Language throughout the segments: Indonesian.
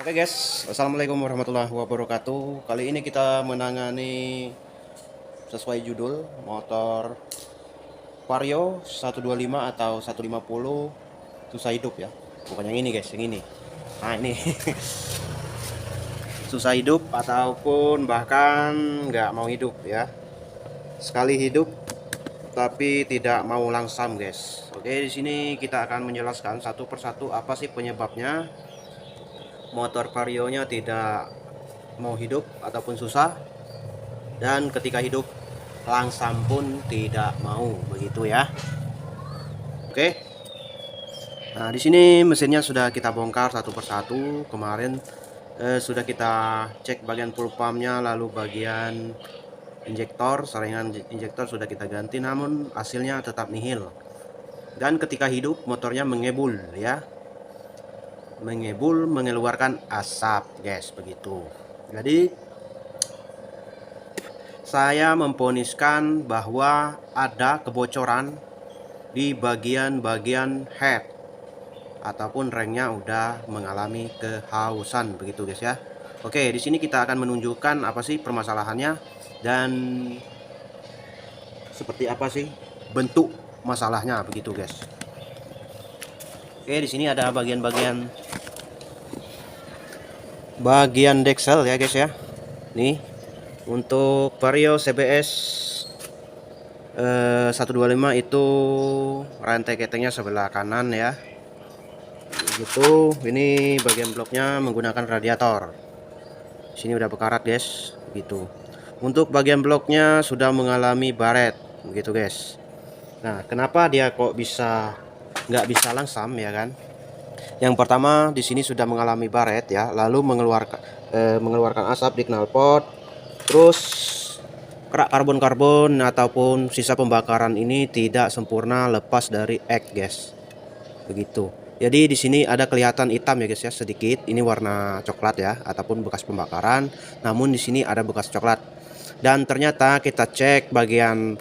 Oke guys, assalamualaikum warahmatullahi wabarakatuh. Kali ini kita menangani sesuai judul motor Vario 125 atau 150 susah hidup ya. Bukan yang ini guys, yang ini. Nah ini susah hidup ataupun bahkan nggak mau hidup ya. Sekali hidup tapi tidak mau langsam guys. Oke, di sini kita akan menjelaskan satu persatu apa sih penyebabnya motor Vario-nya tidak mau hidup ataupun susah, dan ketika hidup langsam pun tidak mau, begitu ya. Oke. Nah, di sini mesinnya sudah kita bongkar satu persatu. Kemarin sudah kita cek bagian full pumpnya, lalu bagian injektor, saringan injektor sudah kita ganti, namun hasilnya tetap nihil. Dan ketika hidup motornya mengebul ya. Mengebul, mengeluarkan asap, guys, begitu. Jadi saya memponiskan bahwa ada kebocoran di bagian-bagian head ataupun ringnya udah mengalami kehausan, begitu guys ya. Oke, di sini kita akan menunjukkan apa sih permasalahannya dan seperti apa sih bentuk masalahnya, begitu guys. Oke, di sini ada bagian deksel ya guys ya. Nih untuk Vario CBS 125 itu rantai ketingnya sebelah kanan ya. Begitu, ini bagian bloknya menggunakan radiator. Sini udah bekarat guys, begitu. Untuk bagian bloknya sudah mengalami baret, begitu guys. Nah, kenapa dia kok nggak bisa langsam ya kan? Yang pertama di sini sudah mengalami baret ya, lalu mengeluarkan asap di knalpot. Terus kerak karbon ataupun sisa pembakaran ini tidak sempurna lepas dari ek guys, begitu. Jadi di sini ada kelihatan hitam ya guys ya, sedikit. Ini warna coklat ya, ataupun bekas pembakaran. Namun di sini ada bekas coklat. Dan ternyata kita cek bagian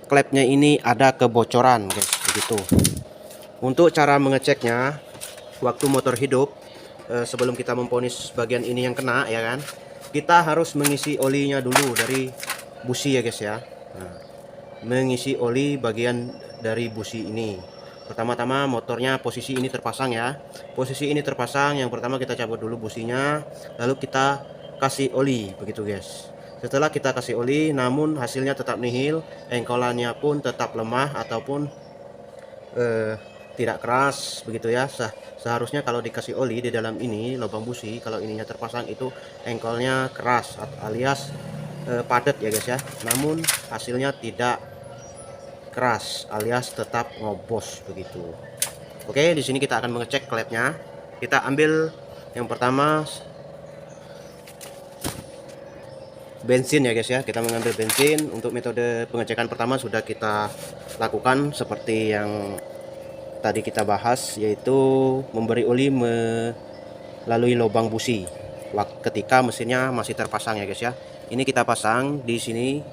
klepnya ini ada kebocoran guys, begitu. Untuk cara mengeceknya, waktu motor hidup, sebelum kita memponis bagian ini yang kena ya kan, kita harus mengisi olinya dulu dari busi ya guys ya. Nah, mengisi oli bagian dari busi ini. Pertama-tama motornya posisi ini terpasang ya. Posisi ini terpasang, yang pertama kita cabut dulu businya, lalu kita kasih oli, begitu guys. Setelah kita kasih oli namun hasilnya tetap nihil, engkolannya pun tetap lemah ataupun tidak keras, begitu ya. Seharusnya kalau dikasih oli di dalam ini lubang busi, kalau ininya terpasang itu engkolnya keras alias padat ya guys ya. Namun hasilnya tidak keras alias tetap ngobos, begitu. Oke, di sini kita akan mengecek klepnya. Kita ambil yang pertama bensin ya guys ya. Kita mengambil bensin. Untuk metode pengecekan pertama sudah kita lakukan seperti yang tadi kita bahas, yaitu memberi oli melalui lubang busi ketika mesinnya masih terpasang ya guys ya. Ini kita pasang di sini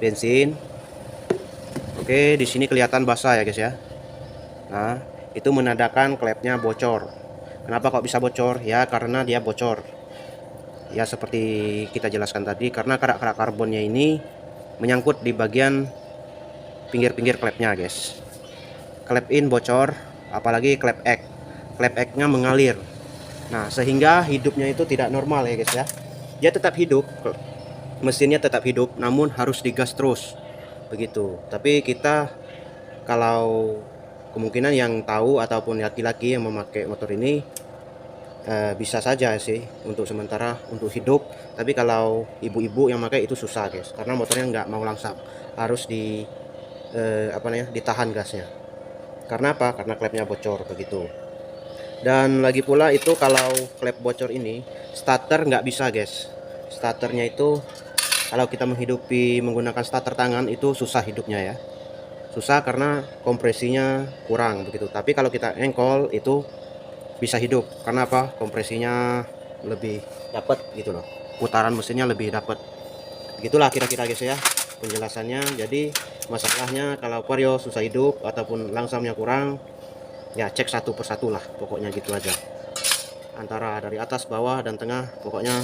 bensin. Oke, di sini kelihatan basah ya guys ya. Nah, itu menandakan klepnya bocor. Kenapa kok bisa bocor? Ya karena dia bocor. Ya seperti kita jelaskan tadi, karena kerak-kerak karbonnya ini menyangkut di bagian pinggir-pinggir klepnya guys. Klep in bocor, apalagi klep ek. Klep eknya mengalir. Nah, sehingga hidupnya itu tidak normal ya guys ya. Dia tetap hidup, mesinnya tetap hidup, namun harus digas terus, begitu. Tapi kita kalau kemungkinan yang tahu ataupun laki-laki yang memakai motor ini bisa saja sih untuk sementara untuk hidup. Tapi kalau ibu-ibu yang pakai itu susah guys, karena motornya nggak mau langsam, harus ditahan gasnya. Karena apa? Karena klepnya bocor, begitu. Dan lagi pula itu kalau klep bocor ini starter nggak bisa guys. Starternya itu kalau kita menghidupi menggunakan starter tangan itu susah hidupnya ya. Susah karena kompresinya kurang, begitu. Tapi kalau kita engkol itu bisa hidup. Karena apa? Kompresinya lebih dapat gitu loh. Putaran mesinnya lebih dapat. Begitulah kira-kira guys ya penjelasannya. Jadi masalahnya kalau Vario susah hidup ataupun langsamnya kurang, ya cek satu persatu lah, pokoknya gitu aja. antara dari atas, bawah, dan tengah. Pokoknya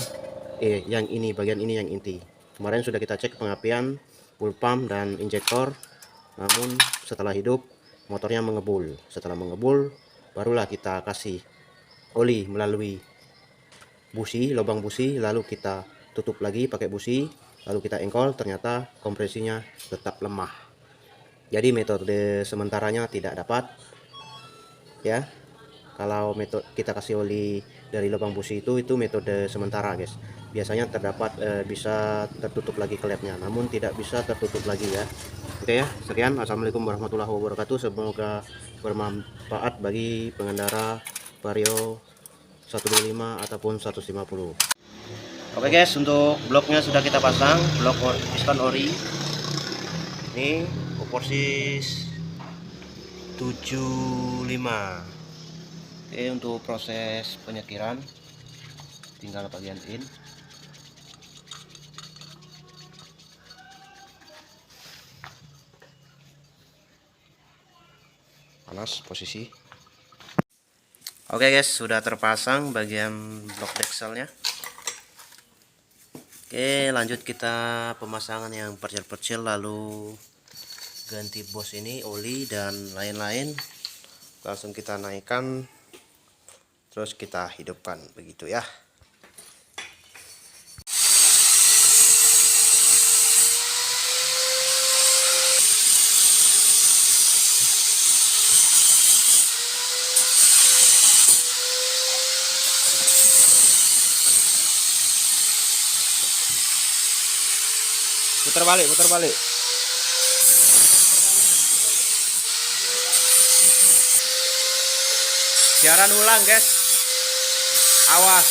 yang ini, bagian ini yang inti. Kemarin sudah kita cek pengapian, full pump dan injektor, namun setelah hidup motornya mengebul. Setelah mengebul barulah kita kasih oli melalui busi, lubang busi, lalu kita tutup lagi pakai busi, lalu kita engkol. Ternyata kompresinya tetap lemah, jadi metode sementaranya tidak dapat ya. Kalau metode kita kasih oli dari lubang busi itu metode sementara guys. Biasanya terdapat bisa tertutup lagi klepnya, namun tidak bisa tertutup lagi ya. Oke ya, sekian. Assalamualaikum warahmatullahi wabarakatuh. Semoga bermanfaat bagi pengendara Vario 125 ataupun 150. Oke guys, untuk bloknya sudah kita pasang, blok piston ori. Ini Oporsis 75. Oke, untuk proses penyekiran tinggal bagian in. Panas posisi. Oke guys, sudah terpasang bagian blok dekselnya. Oke, lanjut kita pemasangan yang percil-percil, lalu ganti bos ini, oli dan lain-lain. Langsung kita naikkan, terus kita hidupkan begitu ya. Putar balik, putar balik. Siaran ulang guys, awas.